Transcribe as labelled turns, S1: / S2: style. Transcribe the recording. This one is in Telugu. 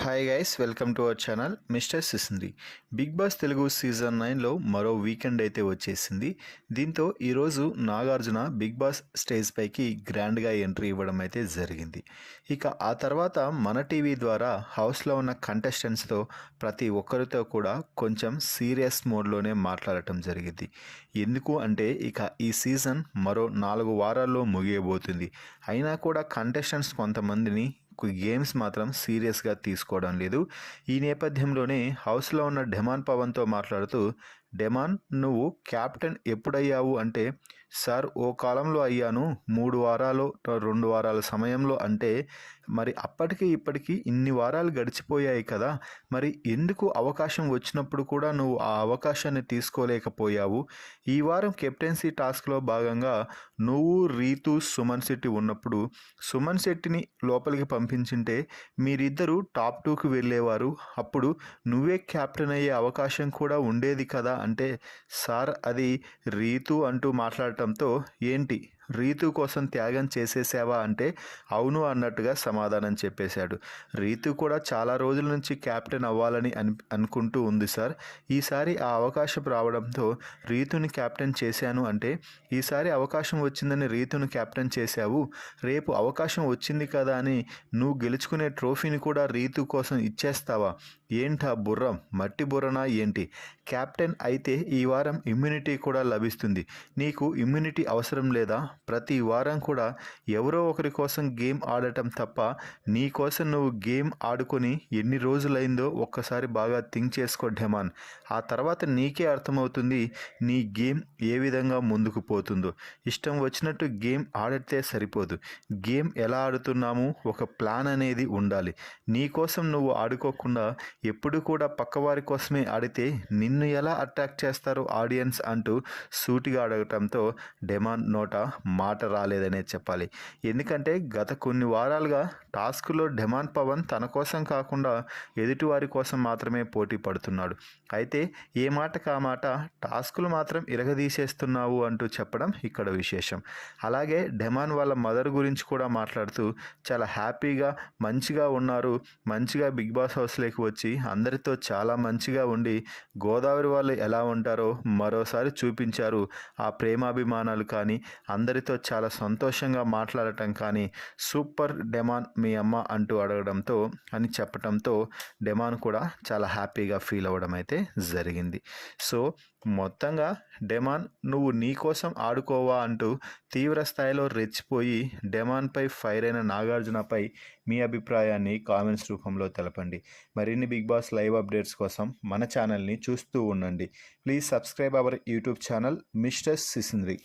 S1: Hi guys, welcome to our channel mister Sisindri. Bigg Boss Telugu season 9లో మరో వీకెండ్ అయితే వచ్చేసింది. దీంతో ఈరోజు నాగార్జున బిగ్ బాస్ స్టేజ్ పైకి గ్రాండ్గా ఎంట్రీ ఇవ్వడం అయితే జరిగింది. ఇక ఆ తర్వాత మన టీవీ ద్వారా హౌస్లో ఉన్న కంటెస్టెంట్స్తో ప్రతి ఒక్కరితో కూడా కొంచెం సీరియస్ మోడ్లోనే మాట్లాడటం జరిగింది. ఎందుకు అంటే ఇక ఈ సీజన్ మరో 4 వారాల్లో ముగియబోతుంది. అయినా కూడా కంటెస్టెంట్స్ కొంతమందిని గేమ్స్ మాత్రం సీరియస్గా తీసుకోవడం లేదు. ఈ నేపథ్యంలోనే హౌస్లో ఉన్న డెమాన్ పవన్తో మాట్లాడుతూ, డెమాన్ నువ్వు క్యాప్టెన్ ఎప్పుడయ్యావు అంటే, సార్ ఓ కాలంలో అయ్యాను 3 వారాలు 2 వారాల సమయంలో అంటే, మరి అప్పటికి ఇప్పటికీ ఇన్ని వారాలు గడిచిపోయాయి కదా, మరి ఎందుకు అవకాశం వచ్చినప్పుడు కూడా నువ్వు ఆ అవకాశాన్ని తీసుకోలేకపోయావు? ఈ వారం కెప్టెన్సీ టాస్క్లో భాగంగా నువ్వు రీతు సుమన్ శెట్టి ఉన్నప్పుడు సుమన్ శెట్టిని లోపలికి పంపించింటే మీరిద్దరూ టాప్ 2కి వెళ్ళేవారు. అప్పుడు నువ్వే క్యాప్టెన్ అయ్యే అవకాశం కూడా ఉండేది కదా అంటే, సార్ అది రీతు అంటూ మాట్లాడటంతో, ఏంటి రీతు కోసం త్యాగం చేసేసావా అంటే, అవును అన్నట్టుగా సమాధానం చెప్పేశాడు. రీతు కూడా చాలా రోజుల నుంచి క్యాప్టెన్ అవ్వాలని అనుకుంటూ ఉంది సార్. ఈసారి ఆ అవకాశం రావడంతో రీతుని క్యాప్టెన్ చేశాను అంటే, ఈసారి అవకాశం వచ్చిందని రీతును క్యాప్టెన్ చేశావు, రేపు అవకాశం వచ్చింది కదా అని నువ్వు గెలుచుకునే ట్రోఫీని కూడా రీతు కోసం ఇచ్చేస్తావా? ఏంటా బుర్రం మట్టి బుర్రనా ఏంటి? క్యాప్టెన్ అయితే ఈ వారం ఇమ్యూనిటీ కూడా లభిస్తుంది. నీకు ఇమ్యూనిటీ అవసరం లేదా? ప్రతి వారం కూడా ఎవరో ఒకరి కోసం గేమ్ ఆడటం తప్ప నీ కోసం నువ్వు గేమ్ ఆడుకొని ఎన్ని రోజులైందో ఒక్కసారి బాగా థింక్ చేసుకో డెమాన్. ఆ తర్వాత నీకే అర్థమవుతుంది నీ గేమ్ ఏ విధంగా ముందుకు పోతుందో. ఇష్టం వచ్చినట్టు గేమ్ ఆడితే సరిపోదు. గేమ్ ఎలా ఆడుతున్నాము, ఒక ప్లాన్ అనేది ఉండాలి. నీ కోసం నువ్వు ఆడుకోకుండా ఎప్పుడు కూడా పక్కవారి కోసమే ఆడితే నిన్ను ఎలా అట్రాక్ట్ చేస్తారు ఆడియన్స్ అంటూ సూటిగా అడగటంతో డెమాన్ నోట మాట రాలేదనే చెప్పాలి. ఎందుకంటే గత కొన్ని వారాలుగా టాస్క్లో డెమాన్ పవన్ తన కోసం కాకుండా ఎదుటివారి కోసం మాత్రమే పోటీ పడుతున్నాడు. అయితే ఏ మాటకు ఆ మాట టాస్కులు మాత్రం ఇరగదీసేస్తున్నావు అంటూ చెప్పడం ఇక్కడ విశేషం. అలాగే డెమాన్ వాళ్ళ మదర్ గురించి కూడా మాట్లాడుతూ చాలా హ్యాపీగా మంచిగా ఉన్నారు, మంచిగా బిగ్ బాస్ హౌస్లోకి వచ్చి అందరితో చాలా మంచిగా ఉండి గోదావరి వాళ్ళు ఎలా ఉంటారో మరోసారి చూపించారు. ఆ ప్రేమాభిమానాలు కానీ అందరితో చాలా సంతోషంగా మాట్లాడటం కానీ సూపర్ డెమాన్ మీ అమ్మ అంటూ అడగడంతో అని చెప్పడంతో డెమాన్ కూడా చాలా హ్యాపీగా ఫీల్ అవ్వడం అయితే జరిగింది. సో మొత్తంగా డెమాన్ నువ్వు నీ కోసం ఆడుకోవా అంటూ తీవ్ర స్థాయిలో రెచ్చిపోయి డెమాన్పై ఫైర్ అయిన నాగార్జునపై మీ అభిప్రాయాన్ని కామెంట్స్ రూపంలో తెలపండి. మరిన్ని బిగ్ బాస్ లైవ్ అప్డేట్స్ కోసం మన ఛానల్ని చూస్తూ ఉండండి. Please subscribe our YouTube channel mister సిసింద్రి.